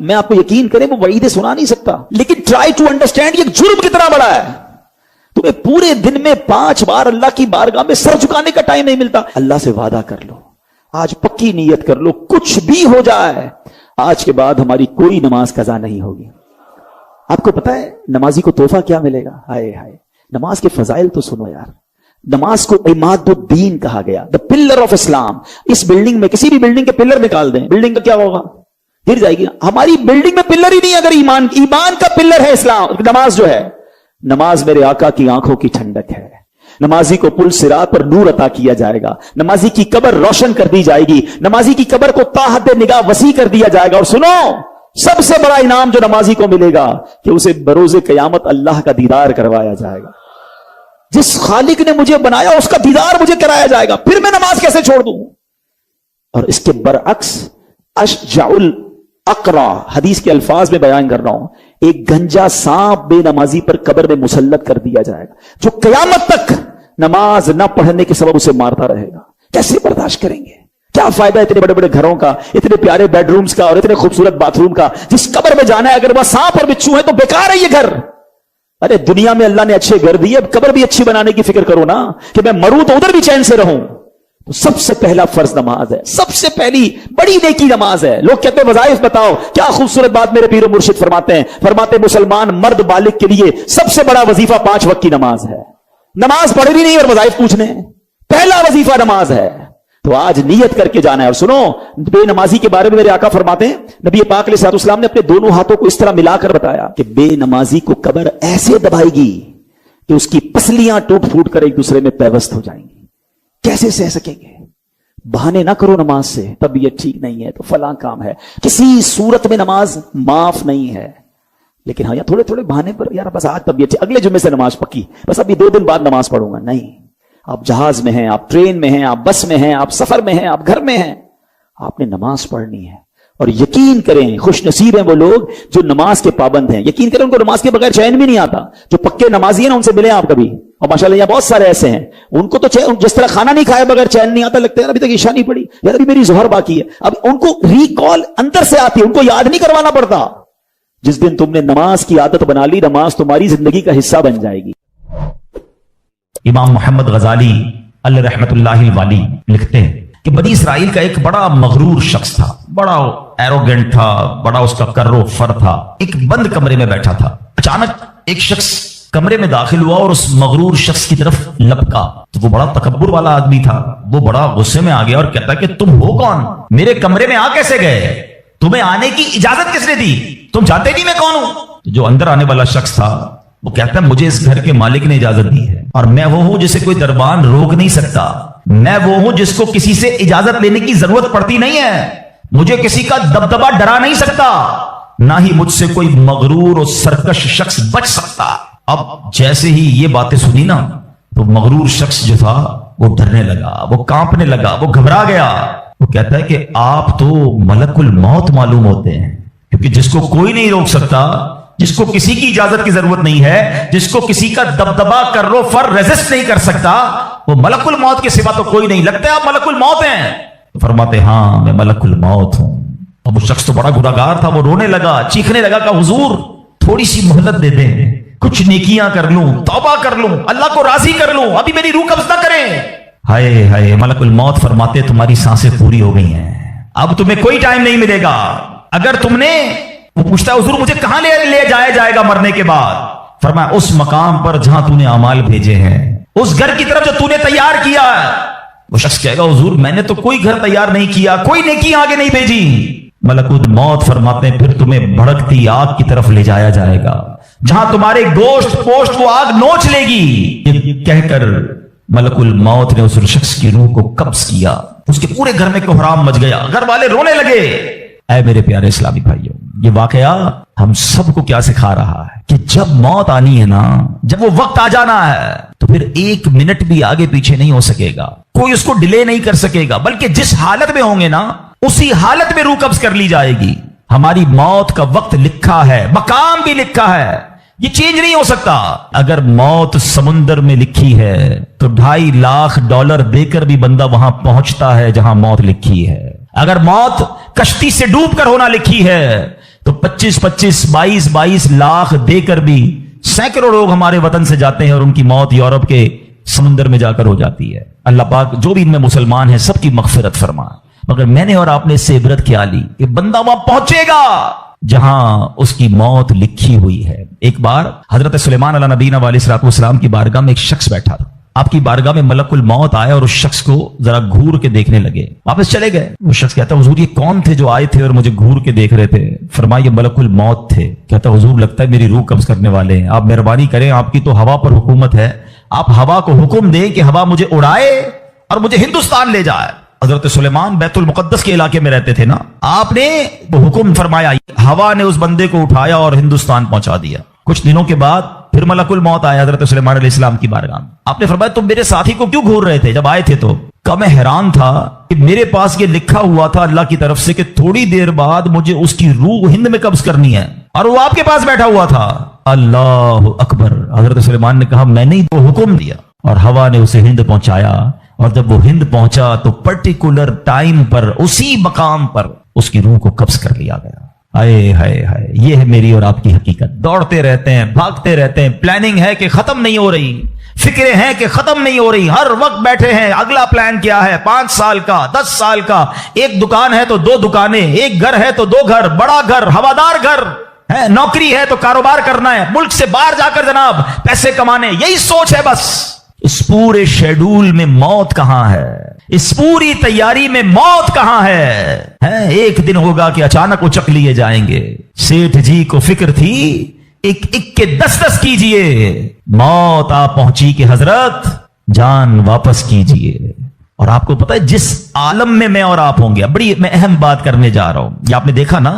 میں آپ کو یقین کریں وہ وعیدیں سنا نہیں سکتا, لیکن ٹرائی ٹو انڈرسٹینڈ یہ جرم کتنا بڑا ہے. تمہیں پورے دن میں 5 بار اللہ کی بارگاہ میں سر جھکانے کا ٹائم نہیں ملتا. اللہ سے وعدہ کر لو, آج پکی نیت کر لو, کچھ بھی ہو جائے آج کے بعد ہماری کوئی نماز قضا نہیں ہوگی. آپ کو پتا ہے نمازی کو تحفہ کیا ملے گا؟ ہائے ہائے, نماز کے فضائل تو سنو یار. نماز کو عماد الدین کہا گیا, دا پلر آف اسلام. اس بلڈنگ میں کسی بھی بلڈنگ کے پلر نکال دیں, بلڈنگ کا کیا ہوگا؟ گر جائے گی. ہماری بلڈنگ میں پلر ہی نہیں ہے. اگر ایمان کا پلر ہے اسلام, نماز جو ہے, نماز میرے آقا کی آنکھوں کی ٹھنڈک ہے. نمازی کو پل صراط پر نور عطا کیا جائے گا. نمازی کی قبر روشن کر دی جائے گی. نمازی کی قبر کو تا حد نگاہ وسیع کر دیا جائے گا. اور سنو, سب سے بڑا انعام جو نمازی کو ملے گا کہ اسے بروز قیامت اللہ کا دیدار کروایا جائے گا. جس خالق نے مجھے بنایا اس کا دیدار مجھے کرایا جائے گا. پھر میں نماز کیسے چھوڑ دوں؟ اور اس کے برعکس اشجع الاقرا, حدیث کے الفاظ میں بیان کر رہا ہوں, ایک گنجا سانپ بے نمازی پر قبر میں مسلط کر دیا جائے گا, جو قیامت تک نماز نہ پڑھنے کے سبب اسے مارتا رہے گا. کیسے برداشت کریں گے؟ کیا فائدہ اتنے بڑے بڑے گھروں کا, اتنے پیارے بیڈ رومز کا اور اتنے خوبصورت باتھ روم کا, جس قبر میں جانا ہے اگر وہ سانپ اور بچھو ہے تو بیکار ہے یہ گھر. ارے دنیا میں اللہ نے اچھے گھر دیے, اب قبر بھی اچھی بنانے کی فکر کرو نا, کہ میں مروں تو ادھر بھی چین سے رہوں. تو سب سے پہلا فرض نماز ہے, سب سے پہلی بڑی نیکی نماز ہے. لوگ کہتے ہیں وظائف بتاؤ, کیا خوبصورت بات میرے پیر و مرشد فرماتے ہیں. فرماتے مسلمان مرد بالغ کے لیے سب سے بڑا وظیفہ 5 وقت کی نماز ہے. نماز پڑھ بھی نہیں اور وظائف پوچھنے, پہلا وظیفہ نماز ہے. تو آج نیت کر کے جانا ہے. اور سنو, بے نمازی کے بارے میں میرے آقا فرماتے ہیں, نبی پاک علیہ السلام نے اپنے دونوں ہاتھوں کو اس طرح ملا کر بتایا کہ بے نمازی کو قبر ایسے دبائے گی کہ اس کی پسلیاں ٹوٹ پھوٹ کر ایک دوسرے میں پیوست ہو جائیں گی. کیسے سہ سکیں گے؟ بہانے نہ کرو نماز سے, طبیعت ٹھیک نہیں ہے تو فلاں کام ہے. کسی صورت میں نماز معاف نہیں ہے. لیکن ہاں, یا تھوڑے تھوڑے بہانے پر, یار بس آج طبیعت, اگلے جمعے سے نماز پکی, بس ابھی 2 دن بعد نماز پڑھوں گا. نہیں, آپ جہاز میں ہیں, آپ ٹرین میں ہیں, آپ بس میں ہیں, آپ سفر میں ہیں, آپ گھر میں ہیں, آپ نے نماز پڑھنی ہے. اور یقین کریں, خوش نصیب ہیں وہ لوگ جو نماز کے پابند ہیں. یقین کریں ان کو نماز کے بغیر چین بھی نہیں آتا. جو پکے نمازی ہیں نا, ان سے ملیں آپ کبھی, اور ماشاءاللہ یہاں بہت سارے ایسے ہیں, ان کو تو جس طرح کھانا نہیں کھائے بغیر چین نہیں آتا, لگتا ہے ابھی تک عشاء نہیں پڑی, یار ابھی میری ظہر باقی ہے. اب ان کو ریکال اندر سے آتی ہے, ان کو یاد نہیں کروانا پڑتا. جس دن تم نے نماز کی عادت بنا لی, نماز تمہاری زندگی کا حصہ بن جائے گی. امام محمد غزالی اللہ رحمت اللہ الوالی لکھتے ہیں کہ بنی اسرائیل کا ایک بڑا مغرور شخص تھا, بڑا ایروگنٹ تھا, بڑا اس کا کر و فر تھا. ایک بند کمرے میں بیٹھا تھا, اچانک ایک شخص کمرے میں داخل ہوا اور اس مغرور شخص کی طرف لپکا. تو وہ بڑا تکبر والا آدمی تھا, وہ بڑا غصے میں آ گیا اور کہتا کہ تم ہو کون, میرے کمرے میں آ کیسے گئے, تمہیں آنے کی اجازت کس نے دی, تم جانتے نہیں میں کون ہوں. جو اندر آنے والا شخص تھا وہ کہتا ہے مجھے اس گھر کے مالک نے اجازت دی ہے, اور میں وہ ہوں جسے کوئی دربان روک نہیں سکتا. میں وہ ہوں جس کو کسی سے اجازت لینے کی ضرورت پڑتی نہیں ہے. مجھے کسی کا دبدبا ڈرا نہیں سکتا, نہ ہی مجھ سے کوئی مغرور اور سرکش شخص بچ سکتا. اب جیسے ہی یہ باتیں سنی نا, تو مغرور شخص جو تھا وہ ڈرنے لگا, وہ کانپنے لگا, وہ گھبرا گیا. وہ کہتا ہے کہ آپ تو ملک الموت معلوم ہوتے ہیں, کیونکہ جس کو کوئی نہیں روک سکتا, جس کو کسی کی اجازت کی ضرورت نہیں ہے, جس کو کسی کا دبدبا کر رو فر ریزسٹ نہیں کر سکتا, وہ ملک الموت کے سوا تو کوئی نہیں. لگتا ہے آپ ملک الموت ہیں. تو فرماتے ہاں میں ملک الموت ہوں. اب وہ شخص تو بڑا گناہگار تھا, وہ رونے لگا, چیخنے لگا کہ حضور تھوڑی سی مہلت دے دیں, کچھ نیکیاں کر لوں, توبہ کر لوں, اللہ کو راضی کر لوں, ابھی میری روح قبض نہ کریں. ہائے ہائے, ملک الموت فرماتے تمہاری سانسیں پوری ہو گئی ہیں, اب تمہیں کوئی ٹائم نہیں ملے گا. اگر تم نے, وہ پوچھتا ہے حضور مجھے کہاں لے جایا جائے گا مرنے کے بعد. فرمایا اس مقام پر جہاں تو نے اعمال بھیجے ہیں, اس گھر کی طرف جو تو نے تیار کیا ہے. وہ شخص کہے گا حضور میں نے تو کوئی گھر تیار نہیں کیا, کوئی نیکی آگے نہیں بھیجی. ملکوت موت فرماتے ہیں پھر تمہیں بھڑکتی آگ کی طرف لے جایا جائے گا, جہاں تمہارے گوشت پوشت وہ آگ نوچ لے گی. یہ کہہ کر ملک الموت نے اس شخص کی روح کو قبض کیا. اس کے پورے گھر میں کوہرام مچ گیا, گھر والے رونے لگے. اے میرے پیارے اسلامی بھائیوں, یہ واقعہ ہم سب کو کیا سکھا رہا ہے کہ جب موت آنی ہے نا, جب وہ وقت آ جانا ہے, تو پھر 1 منٹ بھی آگے پیچھے نہیں ہو سکے گا, کوئی اس کو ڈیلے نہیں کر سکے گا, بلکہ جس حالت میں ہوں گے نا اسی حالت میں روح قبض کر لی جائے گی. ہماری موت کا وقت لکھا ہے, مقام بھی لکھا ہے, یہ چینج نہیں ہو سکتا. اگر موت سمندر میں لکھی ہے تو $2.5 لاکھ دے کر بھی بندہ وہاں پہنچتا ہے جہاں موت لکھی ہے. اگر موت کشتی سے ڈوب کر ہونا لکھی ہے तो 25-25, 22-22 लाख देकर भी सैकड़ों लोग हमारे वतन से जाते हैं और उनकी मौत यूरोप के समुंदर में जाकर हो जाती है। अल्लाह पाक जो भी इनमें मुसलमान है सबकी मगफिरत फरमाए। मगर मैंने और आपने इससे इबरत क्या ली कि बंदा वहां पहुंचेगा जहां उसकी मौत लिखी हुई है। एक बार हजरत सुलेमान अला नबीना वालेस्सलाम की बारगाह में एक शख्स बैठा था। आपकी बारगाह में मलकुल मौत आया और उस शख्स को जरा घूर के देखने लगे, वापस चले गए। वो शख्स कहता, हुजूर ये कौन थे जो आए थे और मुझे घूर के देख रहे थे? फरमाया ये मलकुल मौत थे। कहता, हुजूर लगता है मेरी रूह कब्ज करने वाले हैं, आप मेहरबानी करें, आपकी तो हवा पर हुकूमत है, आप हवा को हुक्म दें कि हवा मुझे उड़ाए और मुझे हिंदुस्तान ले जाए। हजरत सुलेमान बैतुल मुकद्दस के इलाके में रहते थे ना, आपने वो हुक्म फरमाया, हवा ने उस बंदे को उठाया और हिंदुस्तान पहुंचा दिया। कुछ दिनों के बाद फिर मलकुल मौत आया हजरत सुलेमान अलैहिस्सलाम की बारगाह में। आपने फरमाया तुम मेरे साथी को क्यों घूर रहे थे जब आए थे? तो कब मैं हैरान था कि मेरे पास ये लिखा हुआ था अल्लाह की तरफ से कि थोड़ी देर बाद मुझे उसकी रूह हिंद में कब्ज करनी है, और वो आपके पास बैठा हुआ था। अल्लाह अकबर। हजरत सुलेमान ने कहा मैंने ही तो हुक्म दिया, और हवा ने उसे हिंद पहुंचाया। और जब वो हिंद पहुंचा तो पर्टिकुलर टाइम पर उसी मकाम पर उसकी रूह को कब्ज कर लिया गया। हाय हाय हाय, ये है मेरी और आपकी हकीकत। दौड़ते रहते हैं, भागते रहते हैं, प्लानिंग है कि खत्म नहीं हो रही, फिक्रें हैं कि खत्म नहीं हो रही, हर वक्त बैठे हैं अगला प्लान क्या है, 5 साल का, 10 साल का। एक दुकान है तो 2 दुकानें, एक घर है तो 2 घर, बड़ा घर, हवादार घर है, नौकरी है तो कारोबार करना है, मुल्क से बाहर जाकर जनाब पैसे कमाने, यही सोच है बस। इस पूरे शेड्यूल में मौत कहां है? इस पूरी तैयारी में मौत कहां है? एक दिन होगा कि अचानक उचक लिए जाएंगे। सेठ जी को फिक्र थी, एक के 10 कीजिए, मौत आ पहुंची कि हजरत जान वापस कीजिए। और आपको पता है जिस आलम में मैं और आप होंगे, बड़ी मैं अहम बात करने जा रहा हूं। ये आपने देखा ना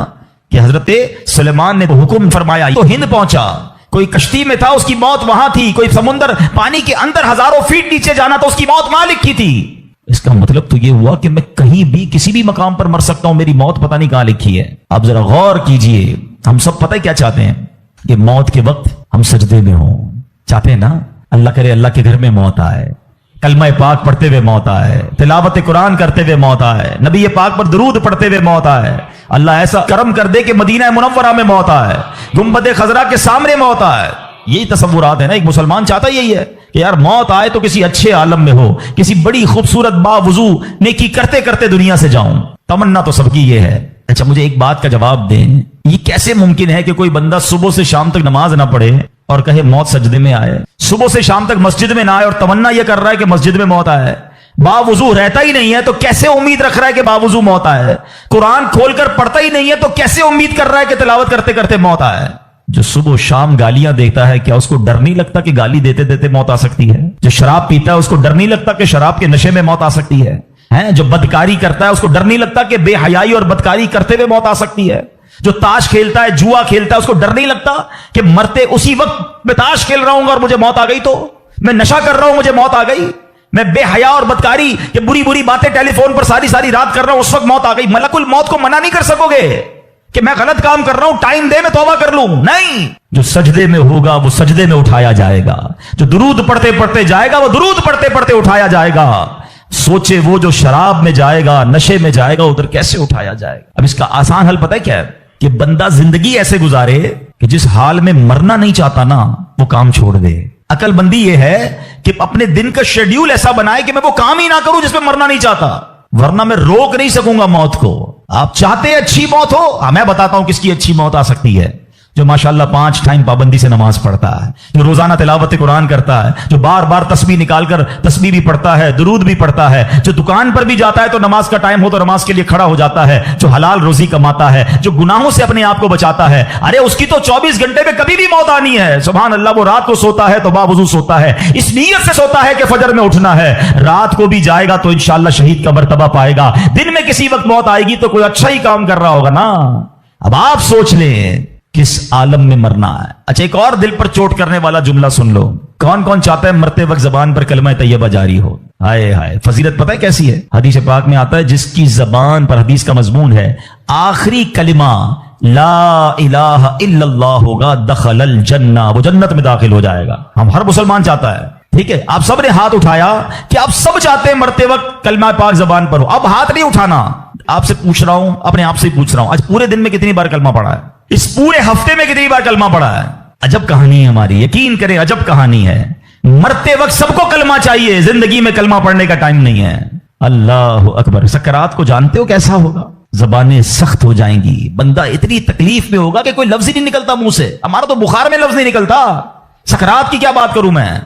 कि हजरत सुलेमान ने हुक्म फरमाया तो हिंद पहुंचा, कोई कश्ती में था उसकी मौत वहां थी, कोई समुद्र पानी के अंदर हजारों फीट नीचे जाना तो उसकी मौत वहां लिखी थी। इसका मतलब तो यह हुआ कि मैं कहीं भी किसी भी मकाम पर मर सकता हूं, मेरी मौत पता नहीं कहां लिखी है। आप जरा गौर कीजिए, हम सब पता है क्या चाहते हैं कि मौत के वक्त हम सजदे में हों। चाहते हैं ना, अल्लाह करे अल्लाह के घर में मौत आए, कलमा पाक पढ़ते हुए मौत आए, तिलावत कुरान करते हुए मौत आए, नबी पाक पर दुरूद पढ़ते हुए मौत आए। अल्लाह ऐसा करम कर दे कि मदीना मुनव्वरा में मौत आए, गुंबद खजरा के सामने मौत आए। यही तसव्वुरात है ना, एक मुसलमान चाहता यही है कि यार मौत आए तो किसी अच्छे आलम में हो, किसी बड़ी खूबसूरत बावजू नेकी करते करते दुनिया से जाऊं। तमन्ना तो सबकी ये है। अच्छा मुझे एक बात का जवाब दें, ये कैसे मुमकिन है कि कोई बंदा सुबह से शाम तक नमाज ना पढ़े और कहे मौत सजदे में आए, सुबह से शाम तक मस्जिद में ना आए और तमन्ना यह कर रहा है कि मस्जिद में मौत आए, बावजू रहता ही नहीं है तो कैसे उम्मीद रख रहा है कि बावजू मौत आए, कुरान खोलकर पढ़ता ही नहीं है तो कैसे उम्मीद कर रहा है कि तिलावत करते करते मौत आए। जो सुबह शाम गालियां देता है, क्या उसको डर नहीं लगता कि गाली देते देते मौत आ सकती है? जो शराब पीता है उसको डर नहीं लगता कि शराब के नशे में मौत आ सकती है? जो बदकारी करता है उसको डर नहीं लगता कि बेहयाई और बदकारी करते हुए मौत आ सकती है? जो ताश खेलता है, जुआ खेलता है, उसको डर नहीं लगता कि मरते उसी वक्त मैं ताश खेल रहा हूं और मुझे मौत आ गई, तो मैं नशा कर रहा हूं मुझे मौत आ गई, मैं बेहया और बदकारी के बुरी बुरी बातें टेलीफोन पर सारी सारी रात कर रहा हूं, उस वक्त मौत आ गई। मलकुल मौत को मना नहीं कर सकोगे कि मैं गलत काम कर रहा हूं, टाइम दे मैं तौबा कर लूं। नहीं, जो सजदे में होगा वो सजदे में उठाया जाएगा, जो दुरूद पढ़ते पढ़ते जाएगा वो दुरूद पढ़ते पढ़ते उठाया जाएगा। सोचे वो जो शराब में जाएगा, नशे में जाएगा, उधर कैसे उठाया जाएगा? अब इसका आसान हल पता है क्या है? कि बंदा जिंदगी ऐसे गुजारे कि जिस हाल में मरना नहीं चाहता ना वो काम छोड़ दे। अकलमंदी ये है कि अपने दिन का शेड्यूल ऐसा बनाए कि मैं वो काम ही ना करूं जिसमें मरना नहीं चाहता, वरना मैं रोक नहीं सकूंगा मौत को। आप चाहते हैं अच्छी मौत हो? मैं बताता हूं किसकी अच्छी मौत आ सकती है। जो माशाल्लाह 5 टाइम पाबंदी से नमाज पढ़ता है, जो रोजाना तिलावत कुरान करता है, जो बार बार तस्बीह निकालकर तस्बीह भी पढ़ता है, दुरूद भी पढ़ता है, जो दुकान पर भी जाता है तो नमाज का टाइम हो तो नमाज के लिए खड़ा हो जाता है, जो हलाल रोजी कमाता है, जो गुनाहों से अपने आप को बचाता है। अरे उसकी तो 24 घंटे में कभी भी मौत आनी है। सुभान अल्लाह, वो रात को सोता है तो बावजू सोता है, इस नीयत से सोता है कि फजर में उठना है। रात को भी जाएगा तो इंशाअल्लाह शहीद का मर्तबा पाएगा। दिन में किसी वक्त मौत आएगी तो कोई अच्छा ही काम कर रहा होगा ना। अब आप सोच लें किस आलम में मरना है। अच्छा एक और दिल पर चोट करने वाला जुमला सुन लो। कौन कौन चाहता है मरते वक्त जबान पर कलमा तैयबा जारी हो? हाय हाय, फजीलत पता है कैसी है? हदीस पाक में आता है जिसकी जबान पर, हदीस का मजमून है, आखिरी कलिमा ला इलाहा इल्लल्लाह होगा, दखलल जन्नह, वो जन्नत में दाखिल हो जाएगा। हम हर मुसलमान चाहता है, ठीक है? आप सब ने हाथ उठाया कि आप सब चाहते हैं मरते वक्त कलमा पाक जबान पर हो। अब हाथ नहीं उठाना, आपसे पूछ रहा हूं, अपने आप से पूछ रहा हूं, आज पूरे दिन में कितनी बार कलमा पढ़ा है? इस पूरे हफ्ते में कितनी बार कलमा पढ़ा है? अजब कहानी है हमारी, यकीन करें अजब कहानी है। मरते वक्त सबको कलमा चाहिए, जिंदगी में कलमा पढ़ने का टाइम नहीं है। अल्लाह अकबर। सकरात को जानते हो कैसा होगा? जबानें सख्त हो जाएंगी, बंदा इतनी तकलीफ में होगा कि कोई लफ्ज ही नहीं निकलता मुंह से। हमारा तो बुखार में लफ्ज नहीं निकलता, सकरात की क्या बात करूं मैं।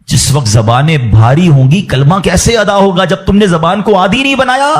जिस वक्त जबानें भारी होंगी, कलमा कैसे अदा होगा जब तुमने जबान को आदी नहीं बनाया।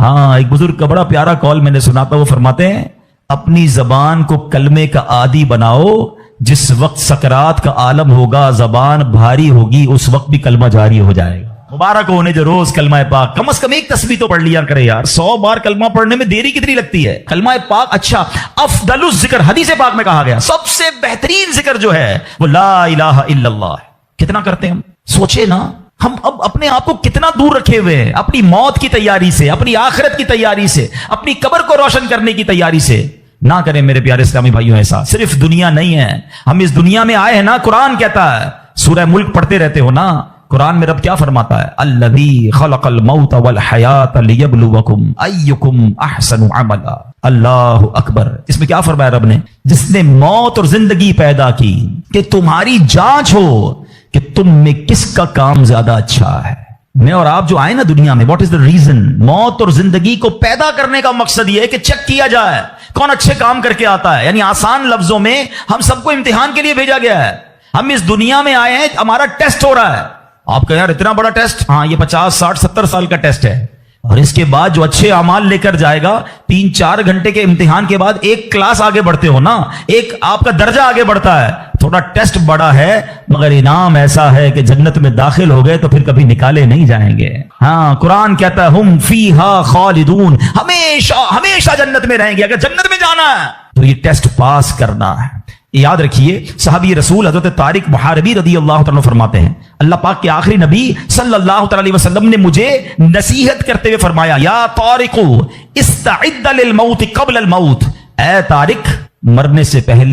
हाँ, एक बुजुर्ग का बड़ा प्यारा कॉल मैंने सुना था, वो फरमाते हैं अपनी जबान को कलमे का आदी बनाओ, जिस वक्त सकरात का आलम होगा, जबान भारी होगी, उस वक्त भी कलमा जारी हो जाएगा। मुबारक होने जो रोज कलमा पाक कम से कम एक तस्बीह तो पढ़ लिया करे यार। 100 बार कलमा पढ़ने में देरी कितनी लगती है। कलमा पाक अच्छा अफदलुज जिक्र, हदीस पाक में कहा गया सबसे बेहतरीन जिक्र जो है वो ला इलाहा इल्लल्लाह है। कितना करते हैं हम? सोचे ना, हम अब अपने आप को कितना दूर रखे हुए हैं अपनी मौत की तैयारी से, अपनी आखिरत की तैयारी से, अपनी कब्र को रोशन करने की तैयारी से। ना करें मेरे प्यारे इस्लामी भाइयों ऐसा। सिर्फ दुनिया नहीं है, हम इस दुनिया में आए हैं ना। कुरान कहता है, सूरह मुल्क पढ़ते रहते हो ना, कुरान में रब क्या फरमाता है? अल्लज़ी खलक़ल मौत वल हयात लियब्लुवकुम अय्युकुम अहसनु अमला। अल्लाहु अकबर। इसमें क्या फरमाया रब ने? जिसने मौत और जिंदगी पैदा की कि तुम्हारी जांच हो कि तुम में किसका काम ज्यादा अच्छा है। मैं और आप जो आए ना दुनिया में, व्हाट इज द रीजन? मौत और जिंदगी को पैदा करने का मकसद यह है कि चेक किया जाए कौन अच्छे काम करके आता है। यानी आसान लफ्जों में हम सबको इम्तिहान के लिए भेजा गया है। हम इस दुनिया में आए हैं, हमारा टेस्ट हो रहा है। आप कहें यार इतना बड़ा टेस्ट? हाँ, ये 50, 60, 70 साल का टेस्ट है। और इसके बाद जो अच्छे अमाल लेकर जाएगा, 3-4 घंटे के इम्तिहान के बाद एक क्लास आगे बढ़ते हो ना, एक आपका दर्जा आगे बढ़ता है। थोड़ा टेस्ट बड़ा है मगर इनाम ऐसा है कि जन्नत में दाखिल हो गए तो फिर कभी निकाले नहीं जाएंगे। हाँ, कुरान कहता है हुम फीहा खालिदून, हमेशा हमेशा जन्नत में रहेंगे। अगर जन्नत में जाना है तो ये टेस्ट पास करना है। याद रखिए, सहाबी रसूल हजरत तारिक मुहारबी रदियल्लाहु तआला फरमाते हैं, अल्लाह पाक के आखिरी नबी सल्लल्लाहु अलैहि वसल्लम ने मुझे नसीहत करते हुए फरमाया, या तारिकु इस्तइद्द लिल मौत क़ब्ल अल मौत, ए तारिक मरने से पहले